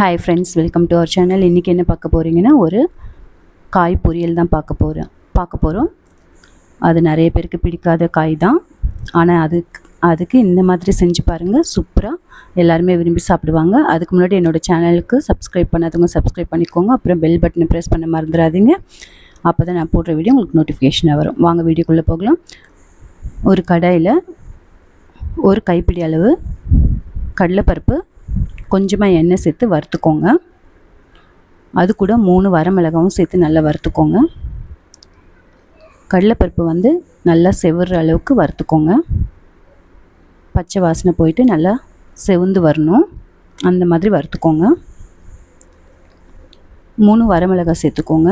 Hi friends, welcome to our channel. இன்றைக்கி என்ன பார்க்க போகிறீங்கன்னா, ஒரு காய் பொரியல் தான் பார்க்க போகிறோம். அது நிறைய பேருக்கு பிடிக்காத காய் தான். ஆனால் அதுக்கு இந்த மாதிரி செஞ்சு பாருங்கள், சூப்பராக எல்லாருமே விரும்பி சாப்பிடுவாங்க. அதுக்கு முன்னாடி என்னோடய சேனலுக்கு சப்ஸ்கிரைப் பண்ணாதவங்க சப்ஸ்கிரைப் பண்ணிக்கோங்க. அப்புறம் பெல் பட்டனை ப்ரெஸ் பண்ண மறந்துடாதீங்க. அப்போ தான் நான் போடுற வீடியோ உங்களுக்கு நோட்டிஃபிகேஷனாக வரும். வாங்க வீடியோக்குள்ளே போகலாம். ஒரு கடாயில் ஒரு கைப்பிடி அளவு கடலைப்பருப்பு, கொஞ்சமாக எண்ணெய் சேர்த்து வறுத்துக்கோங்க. அது கூட 3 வரமிளகாவும் சேர்த்து நல்லா வறுத்துக்கோங்க. கடலைப்பருப்பு நல்லா செவற அளவுக்கு வறுத்துக்கோங்க. பச்சை வாசனை போயிட்டு நல்லா செவந்து வரணும், அந்த மாதிரி வறுத்துக்கோங்க. 3 வரமிளகாய் சேர்த்துக்கோங்க.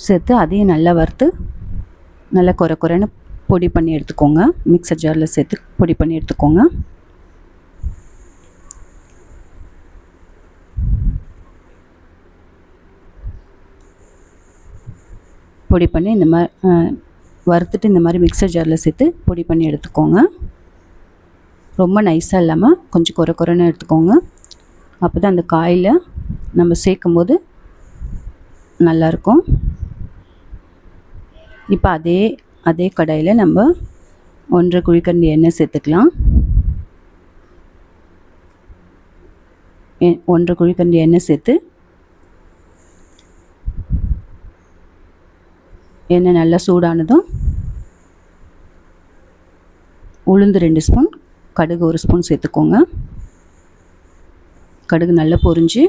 சேர்த்து அதையும் நல்லா வறுத்து நல்லா குறைன்னு பொடி பண்ணி எடுத்துக்கோங்க. மிக்சர் ஜாரில் சேர்த்து பொடி பண்ணி எடுத்துக்கோங்க. பொடி பண்ணி இந்த மாதிரி வறுத்துட்டு இந்த மாதிரி மிக்சர் ஜாரில் சேர்த்து பொடி பண்ணி எடுத்துக்கோங்க. ரொம்ப நைஸாக இல்லாமல் கொஞ்சம் குறைன்னு எடுத்துக்கோங்க. அப்போ தான் அந்த காயில் நம்ம சேர்க்கும் போது நல்லாயிருக்கும். இப்போ அதே கடாயில் நம்ம 1.5 குழிக்கரண்டி எண்ணெய் சேர்த்துக்கலாம். 1.5 குழிக்கரண்டி எண்ணெய் சேர்த்து எண்ணெய் நல்லா சூடானதும் உளுந்து 2 ஸ்பூன், கடுகு 1 ஸ்பூன் சேர்த்துக்கோங்க. கடுகு நல்லா பொரிஞ்சு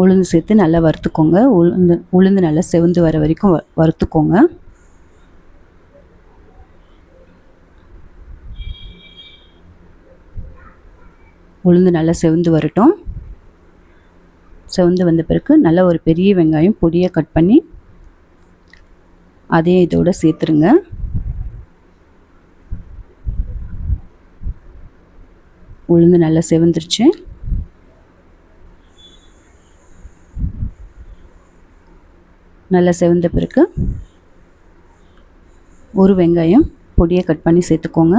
உளுந்து சேர்த்து நல்லா வறுத்துக்கோங்க. உளுந்து நல்லா செவந்து வர வரைக்கும் வறுத்துக்கோங்க. உளுந்து நல்லா செவந்து வரட்டும். செவந்து வந்த பிறகு நல்லா ஒரு பெரிய வெங்காயம் பொடியாக கட் பண்ணி அதையும் இதோடு சேர்த்துருங்க. உளுந்து நல்லா செவந்துருச்சு. நல்லா செவந்த பிறகு ஒரு வெங்காயம் பொடியாக கட் பண்ணி சேர்த்துக்கோங்க.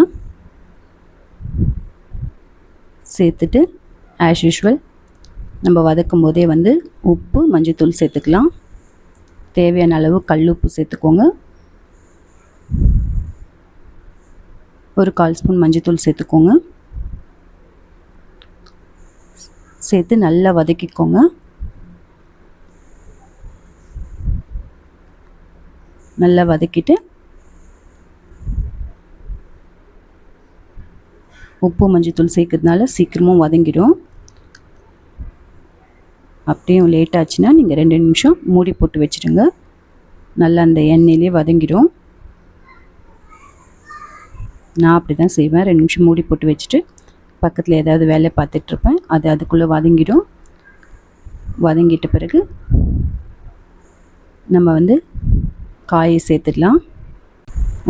சேர்த்துட்டு ஆஸ் யூஷுவல் நம்ம வதக்கும் போதே உப்பு, மஞ்சள்தூள் சேர்த்துக்கலாம். தேவையான அளவு கல் உப்பு சேர்த்துக்கோங்க. ஒரு 1/4 ஸ்பூன் மஞ்சள்தூள் சேர்த்துக்கோங்க. சேர்த்து நல்லா வதக்கிக்கோங்க. நல்லா வதக்கிட்டு உப்பு மஞ்சள்தூள் சேர்க்கறதுனால சீக்கிரமும் வதங்கிடும். அப்படியே லேட் ஆச்சுன்னா நீங்கள் 2 நிமிஷம் மூடி போட்டு வச்சுடுங்க. நல்லா அந்த எண்ணெயிலே வதங்கிடும். நான் அப்படி தான் செய்வேன். 2 நிமிஷம் மூடி போட்டு வச்சுட்டு பக்கத்தில் ஏதாவது வேலை பார்த்துட்ருப்பேன். அதுக்குள்ளே வதங்கிடும். வதங்கிட்ட பிறகு நம்ம காயை சேர்த்துடலாம்.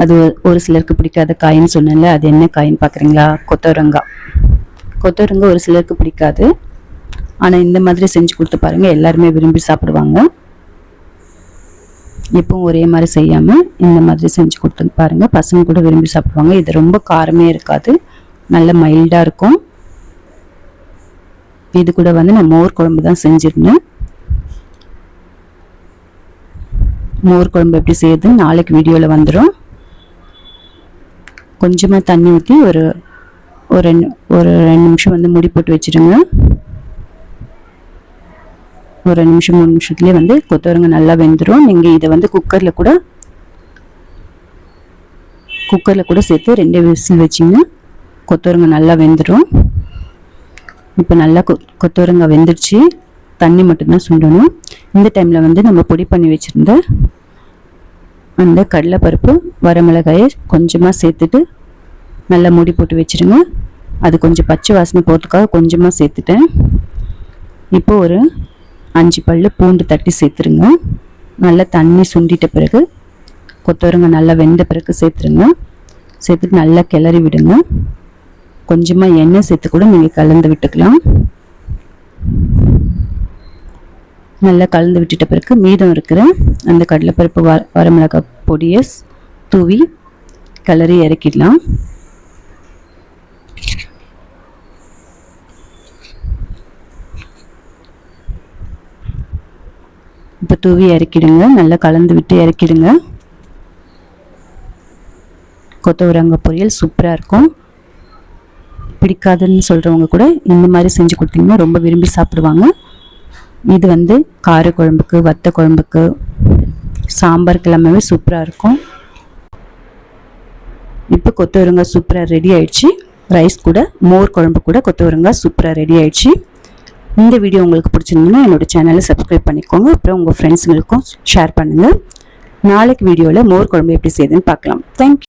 அது ஒரு சிலருக்கு பிடிக்காத காயின்னு சொன்னேன்ல, அது என்ன காயின்னு பார்க்குறீங்களா? கொத்தவரங்காய் ஒரு சிலருக்கு பிடிக்காது. ஆனால் இந்த மாதிரி செஞ்சு கொடுத்து பாருங்கள், எல்லாருமே விரும்பி சாப்பிடுவாங்க. எப்பவும் ஒரே மாதிரி செய்யாமல் இந்த மாதிரி செஞ்சு கொடுத்து பாருங்கள், பசங்க கூட விரும்பி சாப்பிடுவாங்க. இது ரொம்ப காரமே இருக்காது, நல்ல மைல்டாக இருக்கும். இது கூட நான் மோர் குழம்பு தான் செஞ்சுருந்தேன். மோர் குழம்பு எப்படி செய்யுதுன்னு நாளைக்கு வீடியோவில் வந்துடும். கொஞ்சமாக தண்ணி ஊற்றி ஒரு 2 நிமிஷம் மூடி போட்டு வச்சுடுங்க. ஒரு 2 நிமிஷம் 3 நிமிஷத்துலேயே கொத்தவரங்காய் நல்லா வெந்துடும். நீங்கள் இதை குக்கரில் கூட சேர்த்து 2 விசில் வச்சிங்கன்னா கொத்தவரங்காய் நல்லா வெந்துடும். இப்போ நல்லா கொத்தவரங்காய் வெந்துடுச்சு. தண்ணி மட்டும்தான் சுண்டணும். இந்த டைமில் நம்ம பொடி பண்ணி வச்சுருந்த அந்த கடலைப்பருப்பு, வரமிளகாயை கொஞ்சமாக சேர்த்துட்டு நல்லா மூடி போட்டு வச்சுருங்க. அது கொஞ்சம் பச்சை வாசனை போகிறதுக்காக கொஞ்சமாக சேர்த்துட்டேன். இப்போ ஒரு 5 பல்லு பூண்டு தட்டி சேர்த்துருங்க. நல்லா தண்ணி சுண்டிட்ட பிறகு கொத்தவரங்காய் நல்லா வெந்த பிறகு சேர்த்துருங்க. சேர்த்துட்டு நல்லா கிளறி விடுங்க. கொஞ்சமாக எண்ணெய் சேர்த்து கூட நீங்கள் கலந்து விட்டுக்கலாம். நல்லா கலந்து விட்டுட்ட பிறகு மீதம் இருக்கிற அந்த கடலைப்பருப்பு, வரமிளகாய் பொடியை தூவி கிளறி இறக்கிடலாம். தூவி இறக்கிடுங்க. நல்லா கலந்து விட்டு இறக்கிடுங்க. கொத்தவரங்காய் பொரியல் சூப்பராக இருக்கும். பிடிக்காதுன்னு சொல்கிறவங்க கூட இந்த மாதிரி செஞ்சு கொடுத்தீங்கன்னா ரொம்ப விரும்பி சாப்பிடுவாங்க. இது வந்து காரக்குழம்புக்கு, வத்த குழம்புக்கு, சாம்பாருக்கு எல்லாமே சூப்பராக இருக்கும். இப்போ கொத்தவரங்காய் சூப்பராக ரெடி ஆயிடுச்சு. ரைஸ் கூட, மோர் குழம்பு கூட கொத்தவரங்காய் சூப்பராக ரெடி ஆயிடுச்சு. இந்த வீடியோ உங்களுக்கு பிடிச்சிருந்ததுன்னா என்னோட சேனலை சப்ஸ்கிரைப் பண்ணிக்கோங்க. அப்புறம் உங்கள் ஃப்ரெண்ட்ஸுங்களுக்கும் ஷேர் பண்ணுங்கள். நாளைக்கு வீடியோவில் மோர் குழம்பு எப்படி செய்யுதுன்னு பார்க்கலாம். தேங்க்யூ.